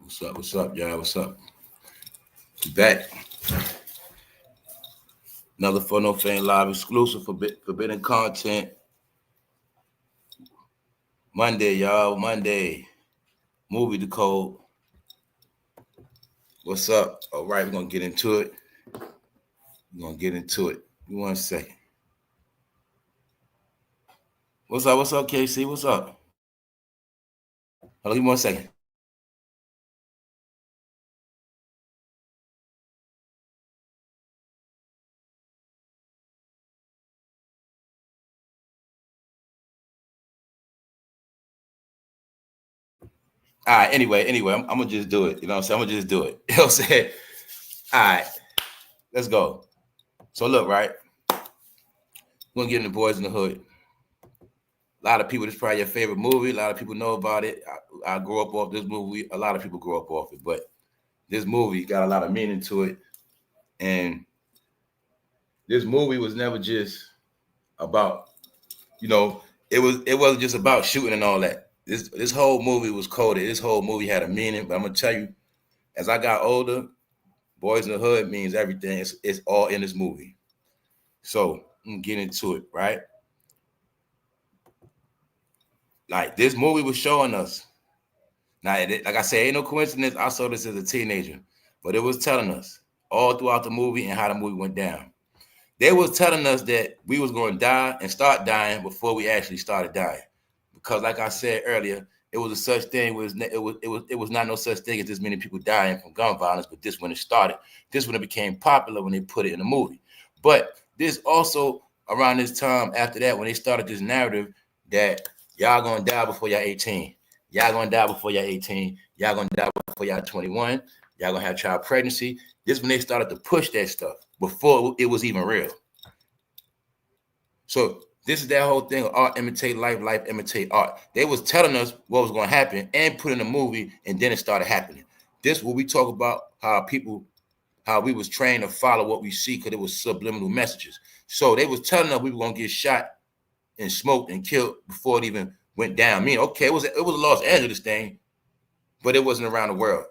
What's up, y'all? What's up? We back. Another For No Fame Live exclusive for forbidden content. Monday, y'all. Monday. Movie Decode. What's up? All right, we're going to get into it. Give me 1 second. What's up, KC? What's up? Hold on, give me 1 second. All right, anyway, I'm going to just do it. You know what I'm saying? I'm going to just do it. You know what I'm saying? All right, let's go. So look, right? We're going to get into Boys in the Hood. A lot of people, this is probably your favorite movie. A lot of people know about it. I grew up off this movie. A lot of people grew up off it, but this movie got a lot of meaning to it. And this movie was never just about, it wasn't just about shooting and all that. This whole movie was coded. This whole movie had a meaning. But I'm gonna tell you, as I got older, Boys in the Hood means everything. It's all in this movie. So I'm gonna get into it, right? Like this movie was showing us. Now, like I said, ain't no coincidence. I saw this as a teenager, but it was telling us all throughout the movie and how the movie went down. They was telling us that we was going to die and start dying before we actually started dying, because, like I said earlier, it was a such thing. It was not no such thing as this many people dying from gun violence. But this when it started. This when it became popular when they put it in the movie. But this also around this time after that when they started this narrative that y'all gonna die before y'all 18. Y'all gonna die before y'all 18. Y'all gonna die before y'all 21. Y'all gonna have child pregnancy. This when they started to push that stuff before it was even real. So this is that whole thing of art imitate life, life imitate art. They was telling us what was going to happen and put in a movie, and then it started happening. This where we talk about how we was trained to follow what we see because it was subliminal messages. So they was telling us we were going to get shot and smoked and killed before it even went down. I mean, okay, it was a Los Angeles thing, but it wasn't around the world.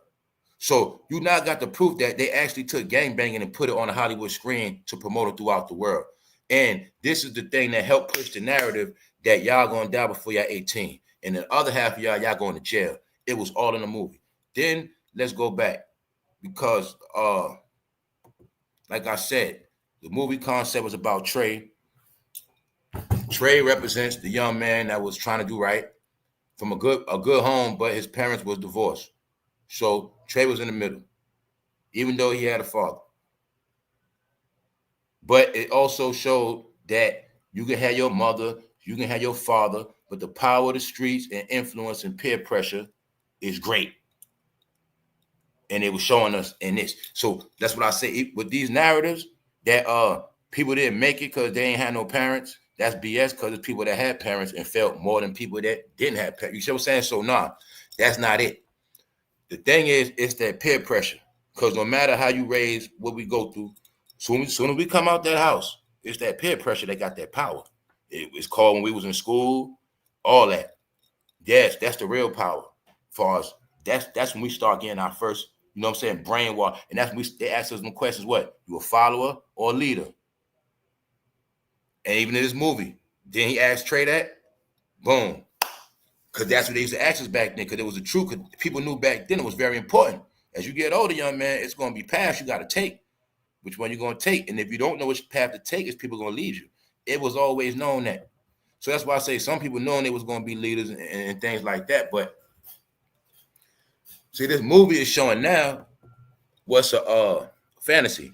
So you now got the proof that they actually took gangbanging and put it on a Hollywood screen to promote it throughout the world. And this is the thing that helped push the narrative that y'all gonna die before y'all 18. And the other half of y'all going to jail. It was all in the movie. Then let's go back because like I said, the movie concept was about Trey. Trey represents the young man that was trying to do right from a good home, but his parents was divorced. So Trey was in the middle, even though he had a father. But it also showed that you can have your mother, you can have your father, but the power of the streets and influence and peer pressure is great. And it was showing us in this. So that's what I say with these narratives that people didn't make it because they ain't had no parents. That's BS because it's people that had parents and felt more than people that didn't have parents. You see what I'm saying? So nah, that's not it. The thing is, it's that peer pressure. Because no matter how you raise what we go through, soon as we come out that house, it's that peer pressure that got that power. It was called when we was in school, all that. Yes, that's the real power for us. That's when we start getting our first, you know what I'm saying, brainwash. And that's when they ask us some questions, what? You a follower or a leader? And even in this movie, then he asked Trey that, boom. Because that's what they used to ask us back then, because it was the truth. Because people knew back then it was very important. As you get older, young man, it's going to be paths you got to take. Which one you're going to take. And if you don't know which path to take, it's people going to lead you. It was always known that. So that's why I say some people knowing they was going to be leaders and things like that. But see, this movie is showing now what's a fantasy.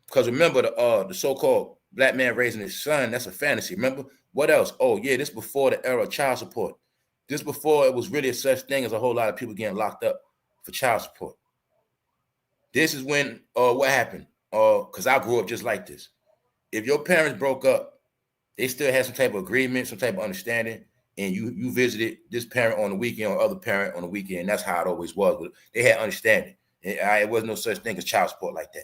Because remember the so-called black man raising his son, that's a fantasy. Remember? What else? Oh, yeah, this before the era of child support. This before it was really a such thing as a whole lot of people getting locked up for child support. This is when what happened? Because I grew up just like this. If your parents broke up, they still had some type of agreement, some type of understanding, and you visited this parent on the weekend or other parent on the weekend. That's how it always was. But they had understanding. It wasn't no such thing as child support like that.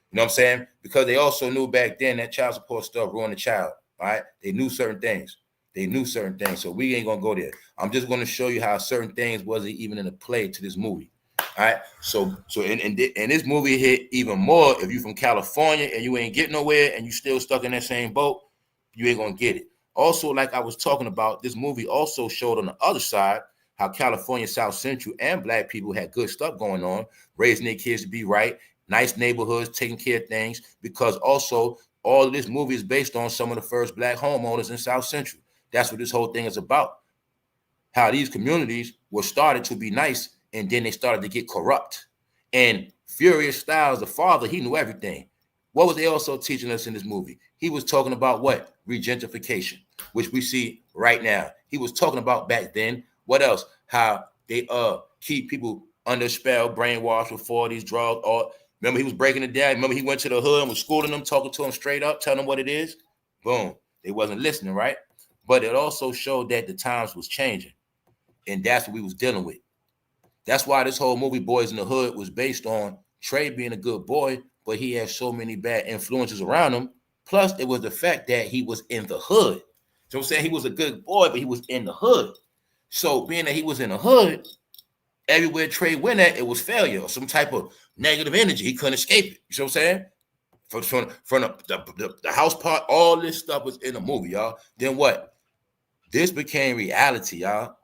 You know what I'm saying? Because they also knew back then that child support stuff ruined the child. All right, they knew certain things. They knew certain things, so we ain't gonna go there. I'm just gonna show you how certain things wasn't even in the play to this movie. All right, so and this movie hit even more if you from California and you ain't getting nowhere and you still stuck in that same boat, you ain't gonna get it. Also, like I was talking about, this movie also showed on the other side how California, South Central, and Black people had good stuff going on, raising their kids to be right, nice neighborhoods, taking care of things, because also all of this movie is based on some of the first Black homeowners in South Central. That's what this whole thing is about. How these communities were started to be nice, and then they started to get corrupt. And Furious Styles, the father, he knew everything. What was they also teaching us in this movie? He was talking about what? Regentrification, which we see right now. He was talking about back then. What else? How they keep people under spell, brainwashed with 40s, drugs. Or remember, he was breaking it down. Remember, he went to the hood and was schooling them, talking to them straight up, telling them what it is. Boom. They wasn't listening, right? But it also showed that the times was changing. And that's what we was dealing with. That's why this whole movie, Boys in the Hood, was based on Trey being a good boy, but he had so many bad influences around him. Plus, it was the fact that he was in the hood. So I'm saying he was a good boy, but he was in the hood. So being that he was in the hood, everywhere Trey went at, it was failure or some type of negative energy. He couldn't escape it. You know what I'm saying? From the house part, all this stuff was in the movie, y'all. Then what? This became reality, y'all.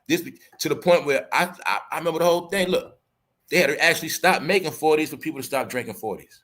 This to the point where I remember the whole thing. Look, they had to actually stop making 40s for people to stop drinking 40s.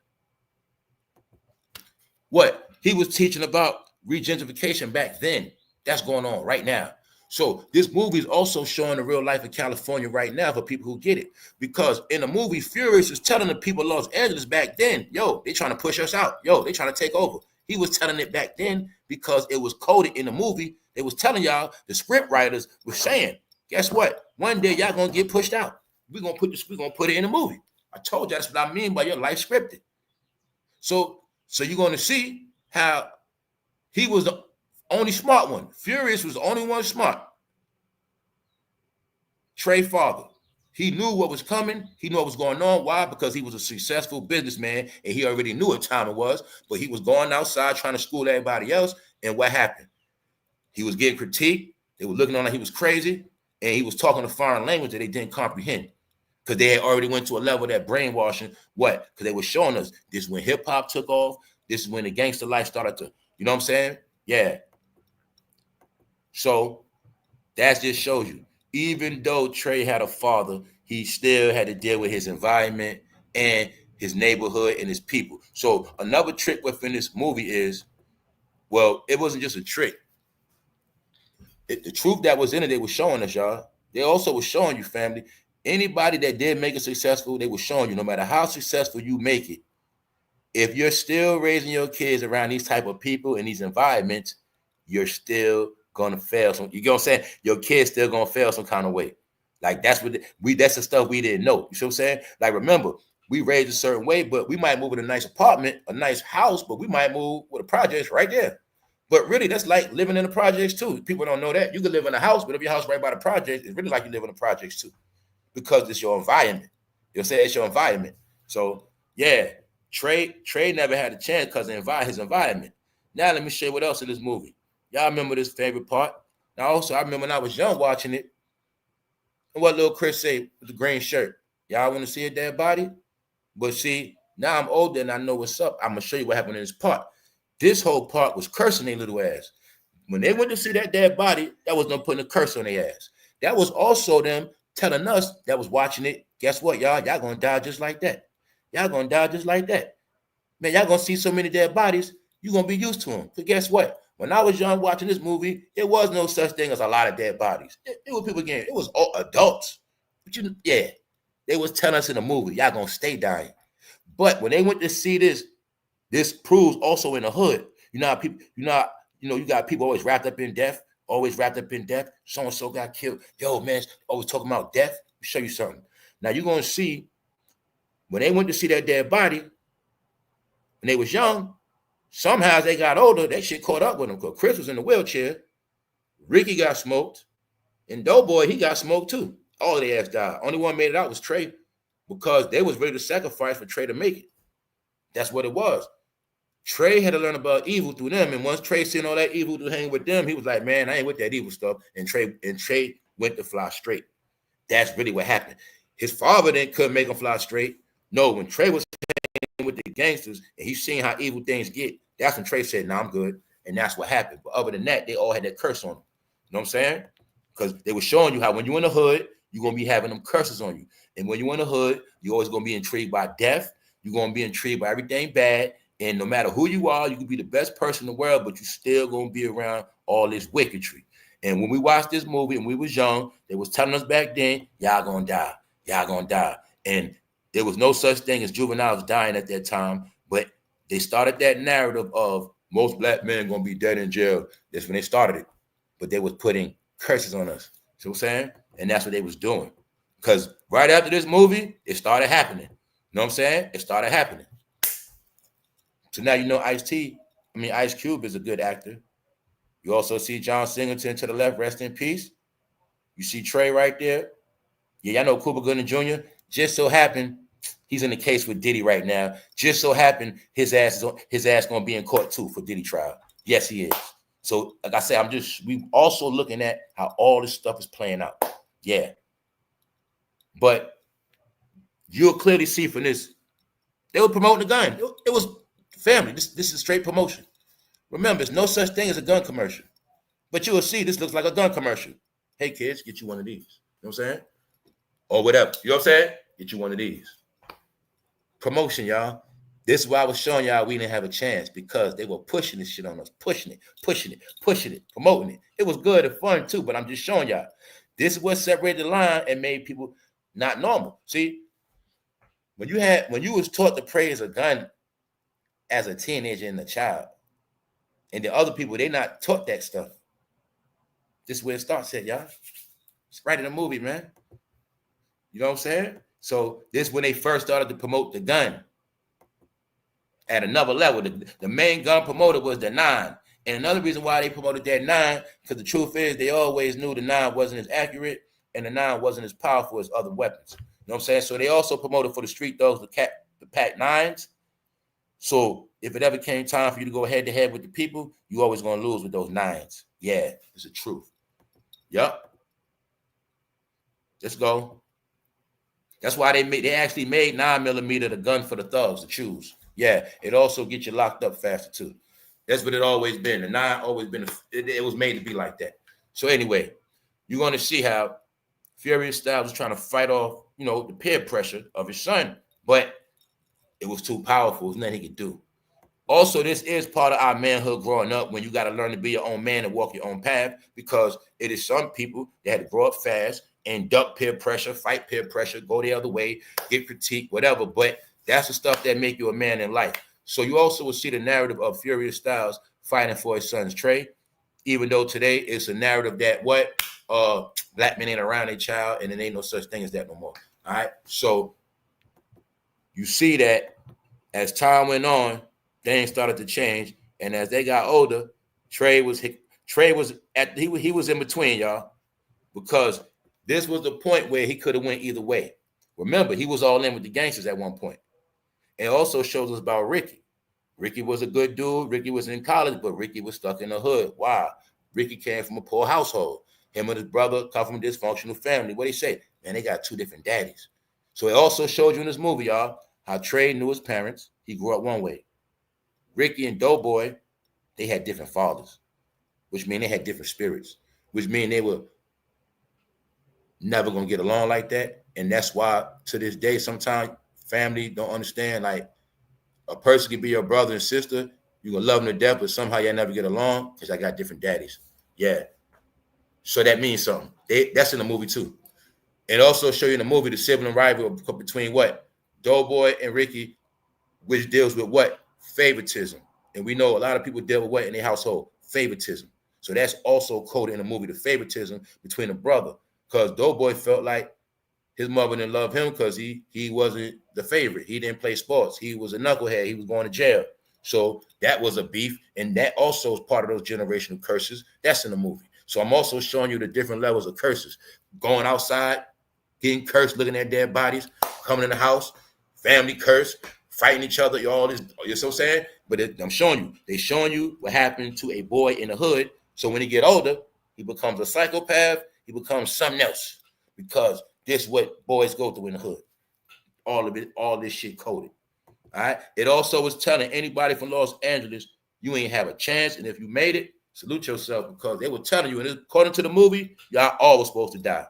What? He was teaching about regentrification back then. That's going on right now. So this movie is also showing the real life of California right now for people who get it. Because in the movie, Furious was telling the people of Los Angeles back then, yo, they trying to push us out. Yo, they trying to take over. He was telling it back then because it was coded in the movie. They was telling y'all, the script writers were saying, guess what? One day y'all gonna get pushed out. We're gonna put it in the movie. I told you that's what I mean by your life scripted. So you're gonna see how he was the only smart one. Furious was the only one smart. Trey father. He knew what was coming. He knew what was going on. Why? Because he was a successful businessman and he already knew what time it was. But he was going outside trying to school everybody else. And what happened? He was getting critiqued. They were looking on like he was crazy. And he was talking a foreign language that they didn't comprehend. Because they had already went to a level of that brainwashing. What? Because they were showing us this is when hip-hop took off. This is when the gangster life started to, you know what I'm saying? Yeah. So that just shows you. Even though Trey had a father, he still had to deal with his environment and his neighborhood and his people. So another trick within this movie is, well, it wasn't just a trick. The truth that was in it, they were showing us, y'all. They also were showing you, family, anybody that did make it successful, they were showing you, no matter how successful you make it, if you're still raising your kids around these type of people in these environments, you're still gonna fail. So you know what I'm saying? Your kids still gonna fail some kind of way. Like that's that's the stuff we didn't know. You see what I'm saying? Like remember, we raised a certain way, but we might move in a nice apartment, a nice house, but we might move with a project right there. But really, that's like living in the projects too. People don't know that. You can live in a house, but if your house right by the project, it's really like you live in the projects too. Because it's your environment. You'll say it's your environment. So yeah, Trey never had a chance because of his environment. Now let me show you what else in this movie. Y'all remember this favorite part? Now also, I remember when I was young watching it, and what little Chris say with the green shirt. Y'all want to see a dead body? But see, now I'm older and I know what's up. I'm gonna show you what happened in this part. This whole part was cursing their little ass. When they went to see that dead body, that was them putting a curse on their ass. That was also them telling us that was watching it, guess what, y'all? Y'all gonna die just like that. Y'all gonna die just like that. Man, y'all gonna see so many dead bodies, you're gonna be used to them. But guess what? When I was young watching this movie, it was no such thing as a lot of dead bodies. It was people getting, it was all adults. But they was telling us in the movie, y'all gonna stay dying. But when they went to see this proves also in the hood. You know how people, you got people always wrapped up in death. So-and-so got killed. Yo, man, always talking about death. Let me show you something. Now you're going to see, when they went to see that dead body, when they was young, somehow as they got older, that shit caught up with them. Because Chris was in the wheelchair, Ricky got smoked, and Doughboy, he got smoked too. All of their ass died. Only one made it out was Trey, because they was ready to sacrifice for Trey to make it. That's what it was. Trey had to learn about evil through them. And once Trey seen all that evil to hang with them, he was like, man, I ain't with that evil stuff. And Trey went to fly straight. That's really what happened. His father then couldn't make him fly straight. No, when Trey was with the gangsters and he seen how evil things get, that's when Trey said, nah, I'm good. And that's what happened. But other than that, they all had that curse on them. You know what I'm saying? Because they were showing you how when you're in the hood, you're going to be having them curses on you. And when you're in the hood, you're always going to be intrigued by death. You're going to be intrigued by everything bad. And no matter who you are, you can be the best person in the world, but you're still going to be around all this wickedry. And when we watched this movie and we was young, they was telling us back then, y'all going to die. Y'all going to die. And there was no such thing as juveniles dying at that time, but they started that narrative of most black men going to be dead in jail. That's when they started it. But they was putting curses on us. See what I'm saying? And that's what they was doing. Because right after this movie, it started happening. You know what I'm saying? It started happening. So now you know Ice Cube is a good actor. You also see John Singleton to the left, rest in peace. You see Trey right there. Yeah, y'all know Cuba Gooding Jr. Just so happened he's in the case with Diddy right now. Just so happened his ass gonna be in court too for Diddy trial. Yes, he is. So like I said, we also looking at how all this stuff is playing out. Yeah. But you'll clearly see from this, they were promoting the gun. It was family. This is straight promotion. Remember, there's no such thing as a gun commercial. But you will see this looks like a gun commercial. Hey, kids, get you one of these. You know what I'm saying? Or whatever. You know what I'm saying? Get you one of these. Promotion, y'all. This is why I was showing y'all we didn't have a chance, because they were pushing this shit on us. Pushing it, promoting it. It was good and fun too, but I'm just showing y'all. This is what separated the line and made people not normal. See, when you was taught to praise a gun as a teenager and a child, and the other people, they not taught that stuff. This is where it starts at, y'all. It's right in the movie, man. You know what I'm saying? So this is when they first started to promote the gun at another level. The main gun promoter was the 9. And another reason why they promoted that 9, because the truth is they always knew the 9 wasn't as accurate and the 9 wasn't as powerful as other weapons. You know what I'm saying? So they also promoted for the street dogs, the pack 9s. So if it ever came time for you to go head to head with the people, you always going to lose with those 9s. Yeah, it's the truth. Yep. Let's go. That's why they actually made 9mm the gun for the thugs to choose. Yeah, it also gets you locked up faster too. That's what it always been. The 9 always been. It was made to be like that. So anyway, you're going to see how Furious Styles was trying to fight off, the peer pressure of his son, but it was too powerful. There's nothing he could do. Also, this is part of our manhood growing up, when you got to learn to be your own man and walk your own path, because it is some people that had to grow up fast and duck peer pressure, fight peer pressure, go the other way, get critiqued, whatever. But that's the stuff that make you a man in life. So you also will see the narrative of Furious Styles fighting for his son's Trey, even though today it's a narrative that black men ain't around their child, and there ain't no such thing as that no more. All right. So you see that as time went on, things started to change, and as they got older, Trey was in between, y'all, because this was the point where he could have went either way. Remember, he was all in with the gangsters at one point. It also shows us about Ricky. Ricky was a good dude. Ricky was in college, but Ricky was stuck in the hood. Why? Ricky came from a poor household. Him and his brother come from a dysfunctional family. What they say? Man, they got 2 different daddies. So it also showed you in this movie, y'all, how Trey knew his parents. He grew up one way. Ricky and Doughboy, they had different fathers, which means they had different spirits, which means they were never going to get along like that. And that's why to this day, sometimes family don't understand, like, a person can be your brother and sister. You're going to love them to death, but somehow y'all never get along because I got different daddies. Yeah. So that means something. That's in the movie too. It also show you in the movie the sibling rivalry between Doughboy and Ricky, which deals with favoritism. And we know a lot of people deal with in their household? Favoritism. So that's also coded in the movie, the favoritism between a brother. Because Doughboy felt like his mother didn't love him because he wasn't the favorite. He didn't play sports. He was a knucklehead. He was going to jail. So that was a beef. And that also is part of those generational curses. That's in the movie. So I'm also showing you the different levels of curses. Going outside, getting cursed, looking at dead bodies, coming in the house, family curse, fighting each other, all this, you know what I'm saying? But I'm showing you, they're showing you what happened to a boy in the hood. So when he get older, he becomes a psychopath. He becomes something else because this is what boys go through in the hood. All of it, all this shit coded. All right. It also was telling anybody from Los Angeles, you ain't have a chance. And if you made it, salute yourself, because they were telling you, and according to the movie, y'all all was supposed to die.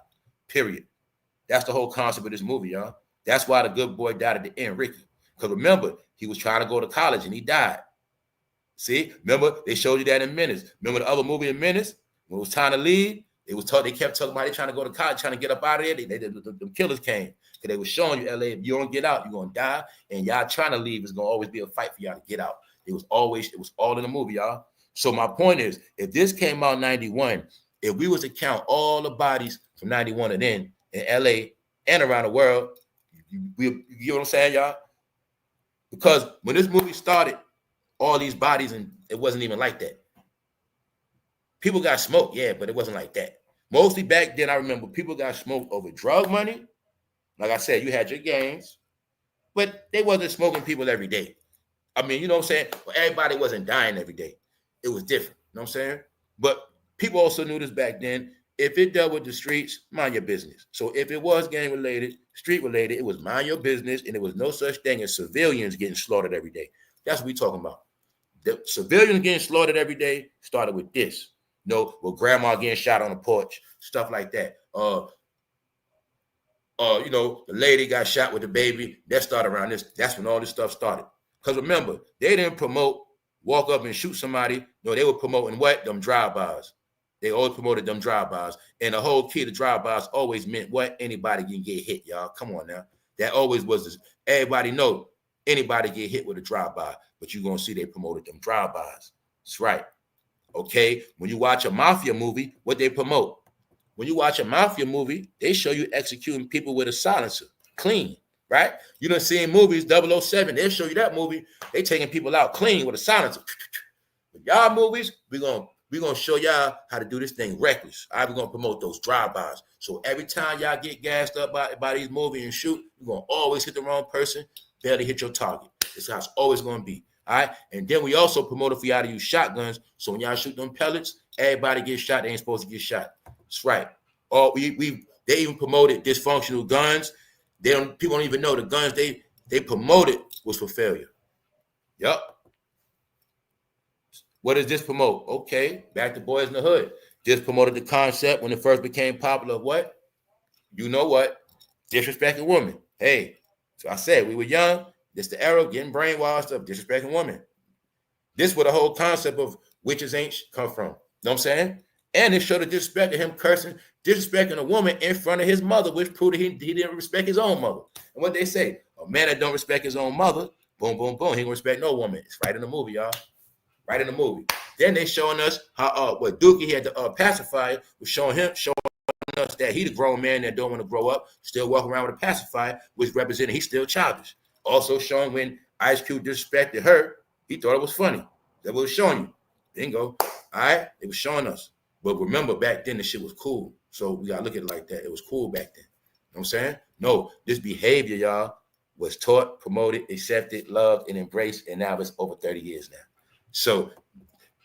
Period. That's the whole concept of this movie, y'all. That's why the good boy died at the end, Ricky. Because remember, he was trying to go to college and he died. See, remember, they showed you that in Menace. Remember the other movie in Menace? When it was time to leave, they kept talking about they trying to go to college, trying to get up out of there. The killers came. Because they were showing you, LA, if you don't get out, you're going to die. And y'all trying to leave is going to always be a fight for y'all to get out. It was all in the movie, y'all. So my point is, if this came out in 91, if we was to count all the bodies from 91 and then in LA and around the world, you get what I'm saying, y'all? Because when this movie started, all these bodies, and it wasn't even like that. People got smoked, yeah, but it wasn't like that. Mostly back then, I remember people got smoked over drug money. Like I said, you had your gangs, but they wasn't smoking people every day. I mean, you know what I'm saying? Well, everybody wasn't dying every day. It was different, you know what I'm saying? But people also knew this back then. If it dealt with the streets, mind your business. So if it was gang-related, street-related, it was mind your business, and there was no such thing as civilians getting slaughtered every day. That's what we're talking about. The civilians getting slaughtered every day started with this. You know, with grandma getting shot on the porch, stuff like that. You know, the lady got shot with the baby. That started around this. That's when all this stuff started. Because remember, they didn't promote walk up and shoot somebody. No, they were promoting what? Them drive-bys. They always promoted them drive-bys. And the whole key to drive-bys always meant what? Anybody can get hit, y'all. Come on now. That always was this. Everybody know anybody get hit with a drive-by. But you're going to see they promoted them drive-bys. That's right. Okay? When you watch a mafia movie, what they promote? When you watch a mafia movie, they show you executing people with a silencer. Clean. Right? You done seen movies, 007, they'll show you that movie. They taking people out clean with a silencer. But y'all movies, we're gonna show y'all how to do this thing reckless. All right, we're gonna promote those drive-bys. So every time y'all get gassed up by these movies and shoot, you're gonna always hit the wrong person, barely hit your target. This is how it's always gonna be. All right. And then we also promoted for y'all to use shotguns. So when y'all shoot them pellets, everybody gets shot. They ain't supposed to get shot. That's right. Or they even promoted dysfunctional guns. People don't even know the guns they promoted was for failure. Yup. What does this promote? Okay, back to BOYZ in the Hood. This promoted the concept when it first became popular of what? You know what? Disrespecting women. Hey, so I said we were young. This the era of getting brainwashed of disrespecting women. This where the whole concept of witches ain't come from. You know what I'm saying? And it showed the disrespect of him cursing, disrespecting a woman in front of his mother, which proved that he didn't respect his own mother. And what they say, a man that don't respect his own mother, boom, boom, boom, he don't respect no woman. It's right in the movie, y'all. Right in the movie. Then they showing us how what Dookie had the pacifier was showing us that he the grown man that don't want to grow up, still walking around with a pacifier, which represented he's still childish. Also showing when Ice Cube disrespected her, he thought it was funny. That was showing you. Bingo. All right? It was showing us. But remember, back then, the shit was cool. So we got to look at it like that. It was cool back then. You know what I'm saying? No, this behavior, y'all, was taught, promoted, accepted, loved, and embraced, and now it's over 30 years now. So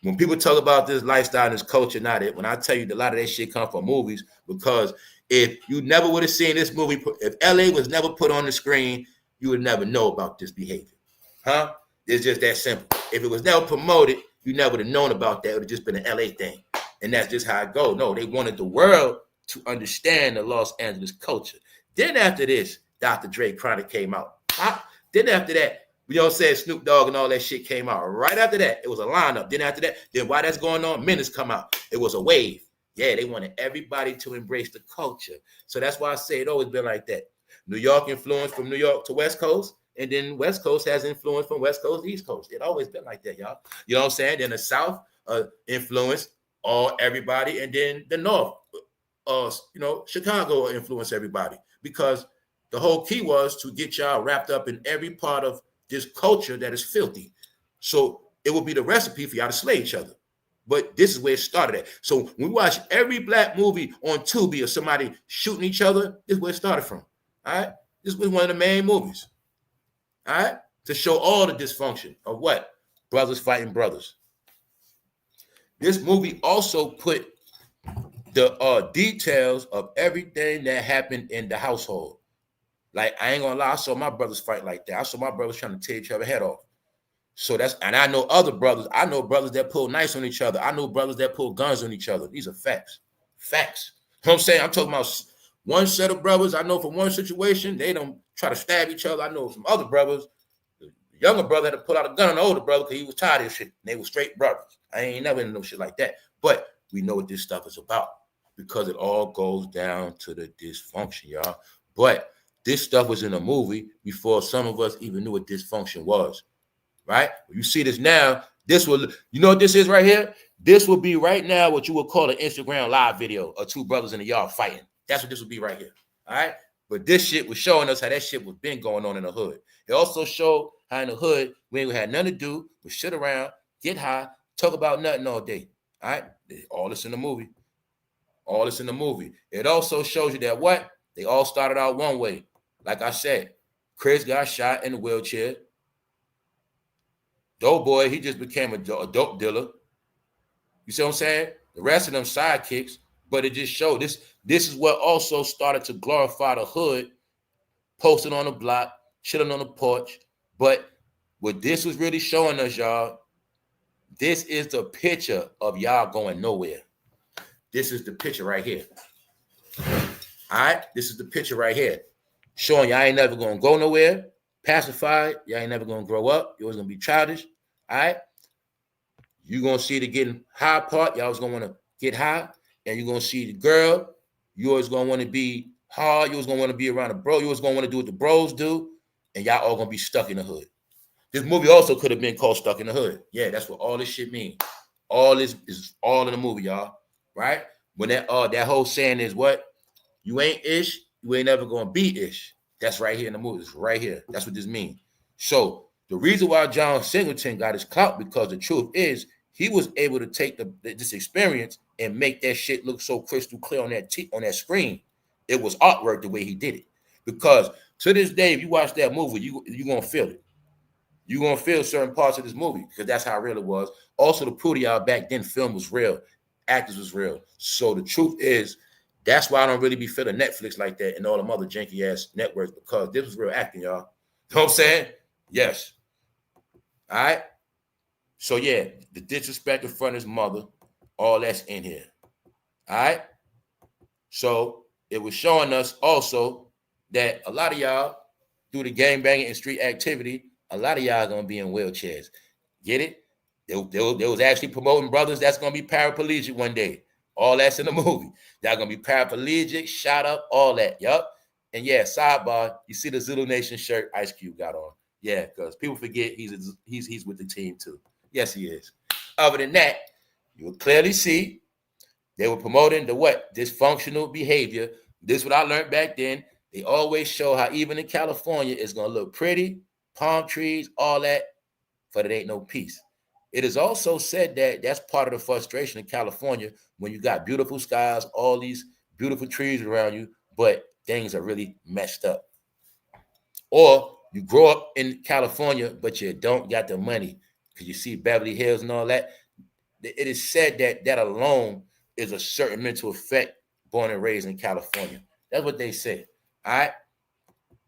when people talk about this lifestyle and this culture, not it, when I tell you a lot of that shit come from movies, because if you never would have seen this movie, if LA was never put on the screen, you would never know about this behavior. Huh? It's just that simple. If it was never promoted, you never would have known about that. It would have just been an LA thing. And that's just how it goes. No, they wanted the world to understand the Los Angeles culture. Then after this, Dr. Dre Chronic came out. Then after that, you know what I'm saying, Snoop Dogg and all that shit came out. Right after that, it was a lineup. Then after that, then while that's going on, Menace come out. It was a wave. Yeah, they wanted everybody to embrace the culture. So that's why I say it always been like that. New York influence from New York to West Coast, and then West Coast has influence from West Coast to East Coast. It always been like that, y'all. You know what I'm saying? Then the South influence everybody, and then the North, Chicago influence everybody, because the whole key was to get y'all wrapped up in every part of this culture that is filthy. So it would be the recipe for y'all to slay each other. But this is where it started at. So when we watch every black movie on Tubi of somebody shooting each other, this is where it started from. All right? This was one of the main movies. All right? To show all the dysfunction of what? Brothers fighting brothers. This movie also put the details of everything that happened in the household. Like, I ain't gonna lie, I saw my brothers fight like that. I saw my brothers trying to tear each other's head off. So and I know other brothers. I know brothers that pull knives on each other. I know brothers that pull guns on each other. These are facts. Facts. You know what I'm saying? I'm talking about one set of brothers. I know from one situation, they don't try to stab each other. I know some other brothers. The younger brother had to pull out a gun on the older brother because he was tired of shit. And they were straight brothers. I ain't never in no shit like that. But we know what this stuff is about because it all goes down to the dysfunction, y'all. But this stuff was in a movie before some of us even knew what dysfunction was. Right? You see this now. This will, you know what this is right here? This will be right now what you would call an Instagram live video of two brothers in the yard fighting. That's what this will be right here. All right? But this shit was showing us how that shit was been going on in the hood. It also showed how in the hood we ain't had nothing to do but sit around, get high, talk about nothing all day. All right? All this in the movie. All this in the movie. It also shows you that what? They all started out one way. Like I said, Chris got shot in the wheelchair. Doughboy, he just became a dope dealer. You see what I'm saying? The rest of them sidekicks, but it just showed this. This is what also started to glorify the hood, posting on the block, chilling on the porch. But what this was really showing us, y'all, this is the picture of y'all going nowhere. This is the picture right here. All right? This is the picture right here. Showing y'all ain't never going to go nowhere. Pacified, y'all ain't never gonna grow up. You're always gonna be childish. All right. You're gonna see the getting high part. Y'all always gonna want to get high, and you're gonna see the girl. You always gonna want to be hard. You always gonna want to be around the bro. You always gonna want to do what the bros do, and y'all all gonna be stuck in the hood. This movie also could have been called Stuck in the Hood. Yeah, that's what all this shit means. All this is all in the movie, y'all. Right? When that whole saying is what? You ain't ish, you ain't never gonna be ish. That's right here in the movie. It's right here. That's what this means. So the reason why John Singleton got his clout, because the truth is he was able to take this experience and make that shit look so crystal clear on that screen. It was artwork the way he did it. Because to this day, if you watch that movie, you're gonna feel it. You're gonna feel certain parts of this movie because that's how real it was. Also, to prove to y'all back then, film was real, actors was real. So the truth is, that's why I don't really be feeling Netflix like that and all them other janky ass networks, because this was real acting, y'all. You know what I'm saying? Yes. All right. So yeah, the disrespect in front of his mother, all that's in here. All right. So it was showing us also that a lot of y'all, through the gang banging and street activity, a lot of y'all gonna be in wheelchairs. Get it? They was actually promoting brothers that's gonna be paraplegic one day. All that's in the movie. Y'all gonna be paraplegic, shot up, all that. Yup. And yeah, sidebar, you see the Zulu Nation shirt Ice Cube got on. Yeah, because people forget he's with the team too. Yes, he is. Other than that, you will clearly see they were promoting the what? Dysfunctional behavior. This is what I learned back then. They always show how even in California it's gonna look pretty, palm trees, all that, but it ain't no peace. It is also said that that's part of the frustration in California when you got beautiful skies, all these beautiful trees around you, but things are really messed up. Or you grow up in California, but you don't got the money because you see Beverly Hills and all that. It is said that alone is a certain mental effect born and raised in California. That's what they say. All right.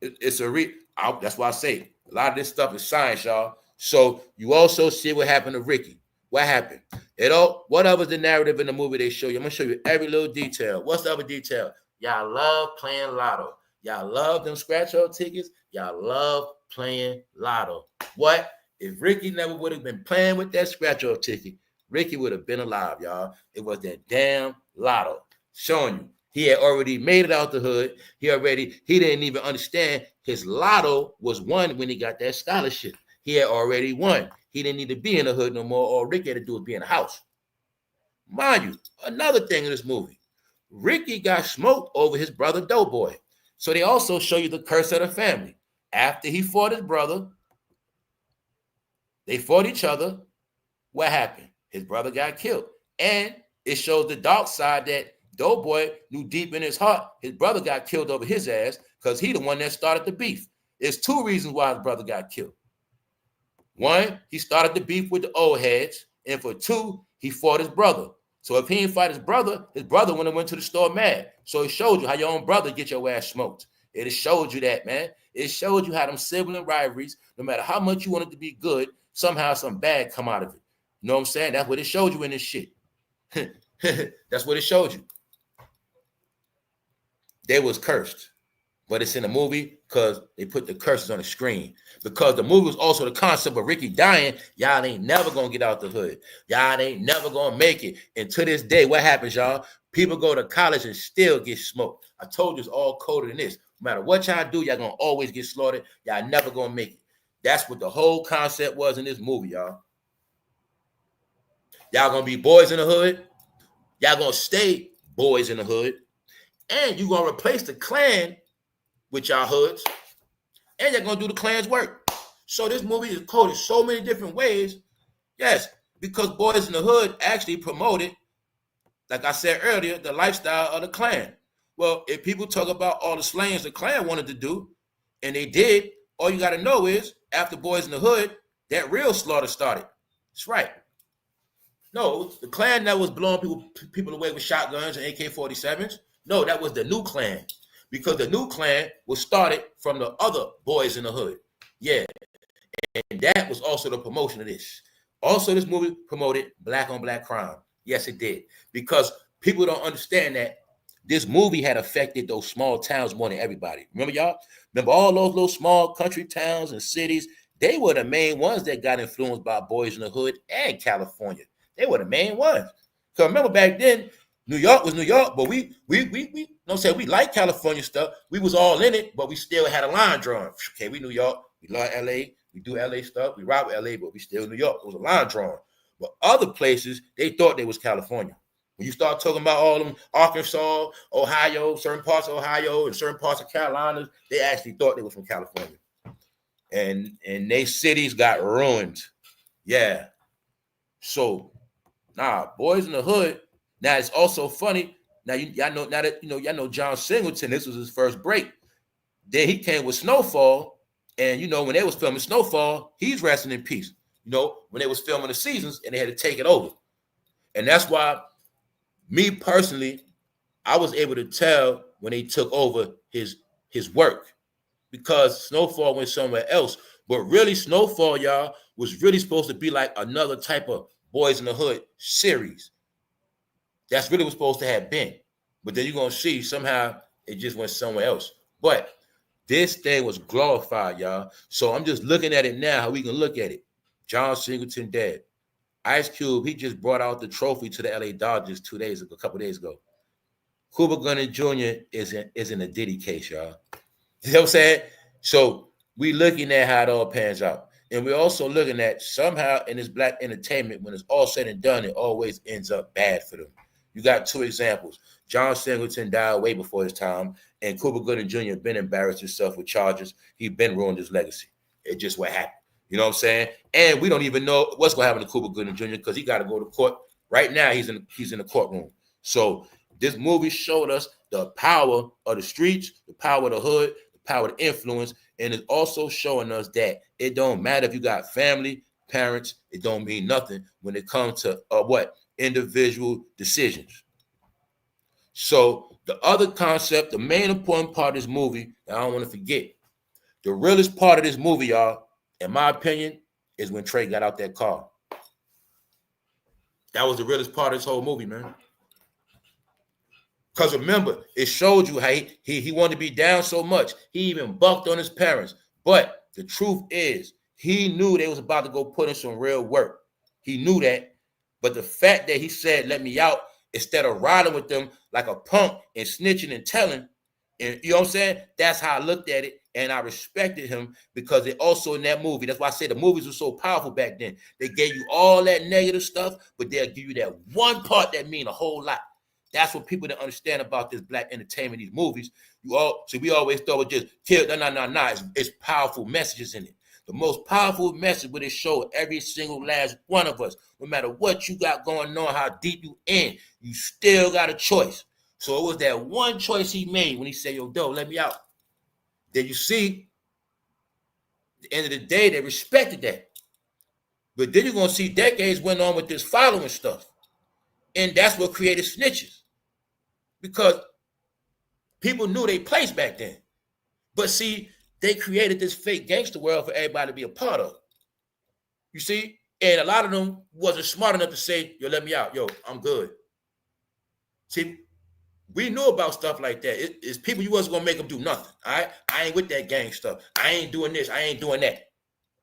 It's that's why I say a lot of this stuff is science, y'all. So you also see what happened to Ricky. What happened? What was the narrative in the movie they show you? I'm gonna show you every little detail. What's the other detail? Y'all love playing lotto. Y'all love them scratch-off tickets. Y'all love playing lotto. What? If Ricky never would have been playing with that scratch-off ticket, Ricky would have been alive, y'all. It was that damn lotto. Showing you. He had already made it out the hood. He didn't even understand his lotto was won when he got that scholarship. He had already won. He didn't need to be in the hood no more. All Ricky had to do was be in the house. Mind you, another thing in this movie, Ricky got smoked over his brother Doughboy. So they also show you the curse of the family. After he fought his brother, they fought each other. What happened? His brother got killed. And it shows the dark side that Doughboy knew deep in his heart his brother got killed over his ass because he the one that started the beef. There's two reasons why his brother got killed. One, he started the beef with the old heads. And for two, he fought his brother. So if he didn't fight his brother wouldn't have went to the store mad. So it showed you how your own brother get your ass smoked. It showed you that, man. It showed you how them sibling rivalries, no matter how much you wanted to be good, somehow some bad come out of it. You know what I'm saying? That's what it showed you in this shit. That's what it showed you. They was cursed. But it's in the movie because they put the curses on the screen. Because the movie was also the concept of Ricky dying. Y'all ain't never going to get out the hood. Y'all ain't never going to make it. And to this day, what happens, y'all? People go to college and still get smoked. I told you it's all coded in this. No matter what y'all do, y'all going to always get slaughtered. Y'all never going to make it. That's what the whole concept was in this movie, y'all. Y'all going to be boys in the hood. Y'all going to stay boys in the hood. And you're going to replace the Klan with y'all hoods, and you're gonna do the Klan's work. So this movie is coded so many different ways. Yes, because Boys in the Hood actually promoted, like I said earlier, the lifestyle of the Klan. Well, if people talk about all the slayings the Klan wanted to do, and they did, all you gotta know is after Boys in the Hood, that real slaughter started. That's right. No, the Klan that was blowing people away with shotguns and AK-47s. No, that was the new Klan. Because the new Klan was started from the other Boys in the Hood. Yeah. And that was also the promotion of this. Also, this movie promoted black on black crime. Yes, it did. Because people don't understand that this movie had affected those small towns more than everybody. Remember, y'all? Remember all those little small country towns and cities? They were the main ones that got influenced by Boys in the Hood and California. They were the main ones. Because remember back then, New York was New York, but we don't say we like California stuff. We was all in it, but we still had a line drawn. Okay, we New York, we love LA, we do LA stuff, we rock with LA, but we still New York. It was a line drawn. But other places, they thought they was California. When you start talking about all them Arkansas, Ohio, certain parts of Ohio and certain parts of Carolina, they actually thought they was from California. And they cities got ruined. Yeah. So, Boys in the Hood. Now it's also funny. Now y'all know John Singleton. This was his first break. Then he came with Snowfall, and when they was filming Snowfall, he's resting in peace. When they was filming the seasons, and they had to take it over, and that's why, me personally, I was able to tell when they took over his work, because Snowfall went somewhere else. But really, Snowfall, y'all, was really supposed to be like another type of Boys in the Hood series. That's really what supposed to have been. But then you're going to see somehow it just went somewhere else. But this thing was glorified, y'all. So I'm just looking at it now, how we can look at it. John Singleton dead. Ice Cube, he just brought out the trophy to the LA Dodgers a couple days ago. Cuba Gooding Jr. is in a Diddy case, y'all. You know what I'm saying? So we looking at how it all pans out. And we're also looking at somehow in this black entertainment, when it's all said and done, it always ends up bad for them. You got two examples. John Singleton died way before his time, and Cuba Gooding Jr. been embarrassed himself with charges. He been ruined his legacy. It's just what happened. You know what I'm saying? And we don't even know what's going to happen to Cuba Gooding Jr. because he got to go to court. Right now, he's in the courtroom. So this movie showed us the power of the streets, the power of the hood, the power of the influence, and it's also showing us that it don't matter if you got family, parents, it don't mean nothing when it comes to individual decisions. So the other concept, the main important part of this movie, and I don't want to forget, the realest part of this movie, y'all, in my opinion, is when Trey got out that car. That was the realest part of this whole movie, man. Because remember, it showed you how he wanted to be down so much. He even bucked on his parents. But the truth is, he knew they was about to go put in some real work. He knew that. But the fact that he said, let me out, instead of riding with them like a punk and snitching and telling, and you know what I'm saying? That's how I looked at it. And I respected him because it also in that movie, that's why I said the movies were so powerful back then. They gave you all that negative stuff, but they'll give you that one part that mean a whole lot. That's what people didn't understand about this black entertainment, these movies. We always thought it was just kill. No. It's powerful messages in it. The most powerful message would it show every single last one of us, no matter what you got going on, how deep you in, you still got a choice. So it was that one choice he made when he said, yo, Doe, let me out. Then you see, at the end of the day, they respected that. But then you're going to see decades went on with this following stuff. And that's what created snitches. Because people knew their place back then. But see, they created this fake gangster world for everybody to be a part of. You see? And a lot of them wasn't smart enough to say, yo, let me out. Yo, I'm good. See, we knew about stuff like that. It's people you wasn't going to make them do nothing. All right? I ain't with that gang stuff. I ain't doing this. I ain't doing that.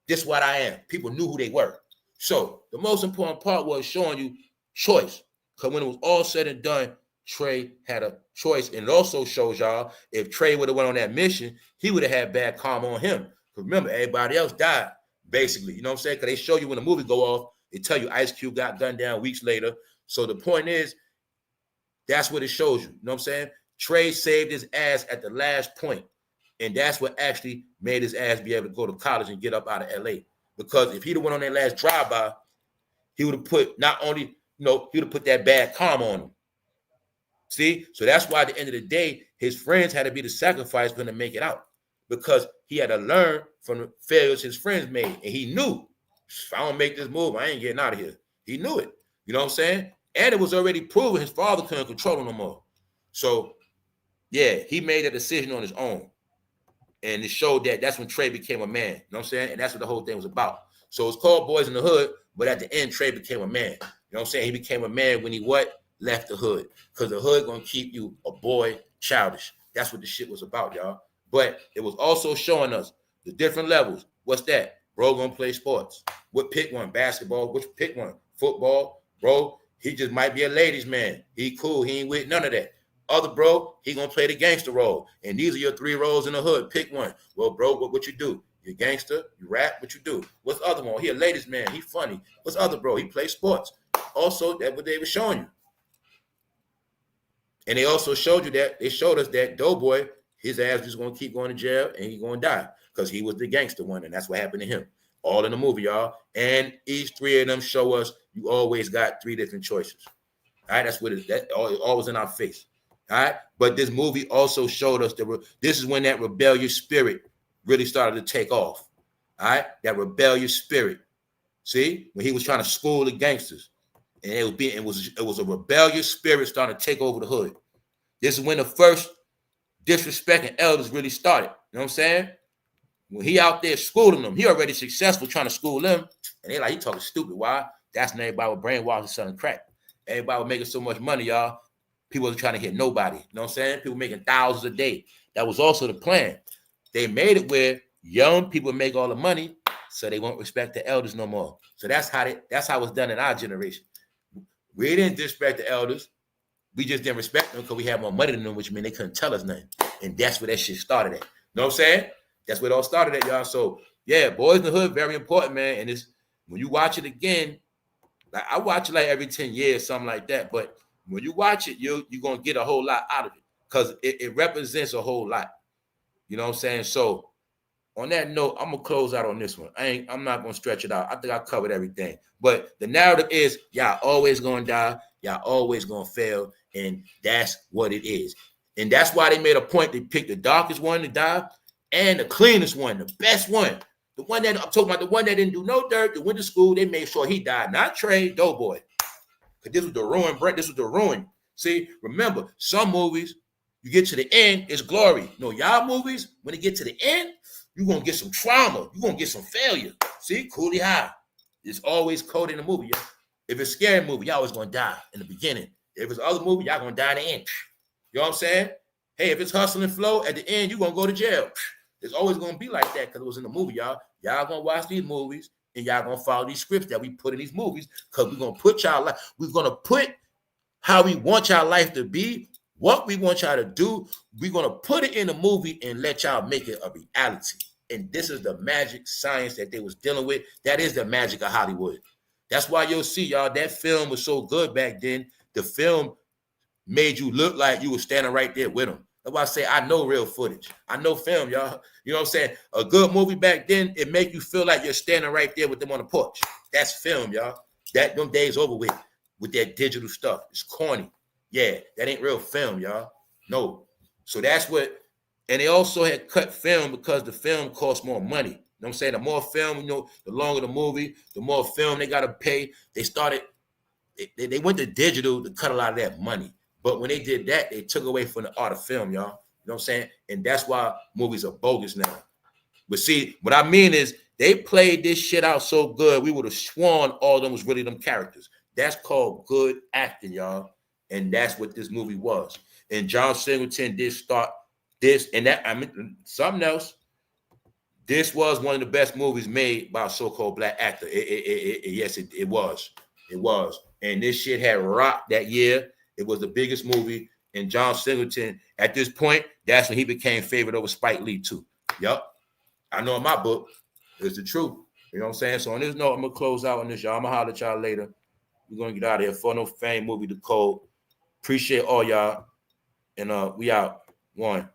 This is what I am. People knew who they were. So the most important part was showing you choice. Because when it was all said and done, Trey had a choice. And it also shows y'all, if Trey would have went on that mission, he would have had bad karma on him. Because remember, everybody else died, basically. You know what I'm saying? Because they show you when the movie go off, they tell you Ice Cube got gunned down weeks later. So the point is, that's what it shows you. You know what I'm saying? Trey saved his ass at the last point. And that's what actually made his ass be able to go to college and get up out of LA. Because if he'd have went on that last drive-by, he would have put not only, he would have put that bad karma on him. See? So that's why at the end of the day, his friends had to be the sacrifice for him to make it out. Because he had to learn from the failures his friends made. And he knew, if I don't make this move, I ain't getting out of here. He knew it. You know what I'm saying? And it was already proven his father couldn't control him no more. So, yeah, he made a decision on his own. And it showed that that's when Trey became a man. You know what I'm saying? And that's what the whole thing was about. So it's called Boys in the Hood, but at the end, Trey became a man. You know what I'm saying? He became a man when he what? Left the hood. Because the hood going to keep you a boy childish. That's what the shit was about, y'all. But it was also showing us the different levels. What's that? Bro going to play sports. What pick one? Basketball. Which pick one? Football. Bro, he just might be a ladies' man. He cool. He ain't with none of that. Other bro, he gonna play the gangster role. And these are your 3 roles in the hood. Pick one. Well, bro, what you do? You gangster, you rap, what you do? What's the other one? He a ladies' man. He funny. What's the other bro? He plays sports. Also, that's what they were showing you. And they also showed you that, they showed us that Doughboy, his ass was gonna keep going to jail and he's gonna die. Because he was the gangster one, and that's what happened to him. All in the movie, y'all. And each 3 of them show us you always got 3 different choices. All right, that's what it is. That always in our face. All right, but this movie also showed us that this is when that rebellious spirit really started to take off. All right, that rebellious spirit. See, when he was trying to school the gangsters, and it was a rebellious spirit starting to take over the hood. This is when the first disrespecting elders really started. You know what I'm saying? When he out there schooling them, he already successful trying to school them, and they like, he talking stupid. Why? That's when everybody was brainwashed selling crack. Everybody was making so much money, y'all. People wasn't trying to hit nobody. You know what I'm saying? People making thousands a day. That was also the plan. They made it where young people make all the money, so they won't respect the elders no more. So that's how it was done in our generation. We didn't disrespect the elders. We just didn't respect them because we had more money than them, which meant they couldn't tell us nothing. And that's where that shit started at. You know what I'm saying? That's where it all started at, y'all. So yeah, Boys in the Hood, very important, man. And it's when you watch it again, like I watch it like every 10 years, something like that. But when you watch it, you're going to get a whole lot out of it because it represents a whole lot. You know what I'm saying? So on that note, I'm going to close out on this one. I'm not going to stretch it out. I think I covered everything. But the narrative is y'all always going to die. Y'all always going to fail. And that's what it is. And that's why they made a point to pick the darkest one to die and the cleanest one, the best one. The one that I'm talking about, the one that didn't do no dirt, that went to school, they made sure he died. Not Trey, Doughboy. This was the ruin, Brent. This was the ruin. See, remember, some movies, you get to the end, it's glory. No, y'all movies, when they get to the end, you're going to get some trauma. You're going to get some failure. See, Coolie High. It's always coded in the movie. Yeah? If it's a scary movie, y'all always going to die in the beginning. If it's other movie, y'all going to die in the end. You know what I'm saying? Hey, if it's Hustle and Flow, at the end, you're going to go to jail. It's always going to be like that because it was in the movie, y'all. Y'all going to watch these movies. And y'all gonna follow these scripts that we put in these movies because we're gonna put y'all life, we're gonna put how we want y'all life to be, what we want y'all to do. We're gonna put it in the movie and let y'all make it a reality. And this is the magic science that they was dealing with. That is the magic of Hollywood. That's why you'll see, y'all, that film was so good back then. The film made you look like you were standing right there with them. That's why I say I know real footage. I know film, y'all. You know what I'm saying? A good movie back then, it make you feel like you're standing right there with them on the porch. That's film, y'all. Them days over with that digital stuff. It's corny. Yeah, that ain't real film, y'all. No. So that's what, and they also had cut film because the film cost more money. know what I'm saying? The more film, you know, the longer the movie, the more film they gotta pay. They went to digital to cut a lot of that money. But when they did that, they took away from the art of film, y'all. You know what I'm saying? And that's why movies are bogus now. But see, what I mean is they played this shit out so good, we would have sworn all of them was really them characters. That's called good acting, y'all. And that's what this movie was. And John Singleton did start this and that. I mean, something else. This was one of the best movies made by a so-called black actor. Yes, it was. It was. And this shit had rocked that year. It was the biggest movie. And John Singleton, at this point, that's when he became favorite over Spike Lee, too. Yup. I know in my book, it's the truth. You know what I'm saying? So on this note, I'm going to close out on this, y'all. I'm going to holler at y'all later. We're going to get out of here. For No Fame movie, Decode. Appreciate all y'all. And we out. One.